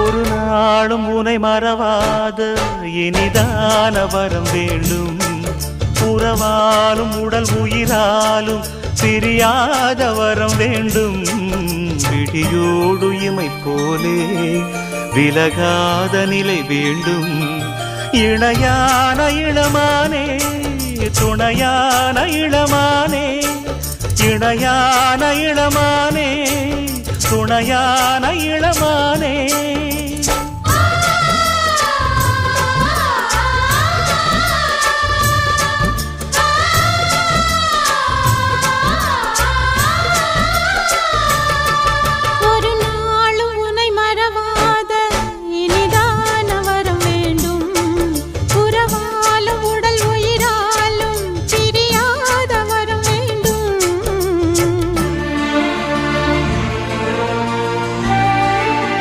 ஒரு நாளும் உனை மறவாத இனிதான வரம் வேண்டும். உறவாலும் உடல் உயிராலும் பிரியாத வரம் வேண்டும். விடியோடு இமை போலே விலகாத நிலை வேண்டும். இணையான இளமானே துணையான இளமானே, இணையான இளமானே துணையான இளமானே.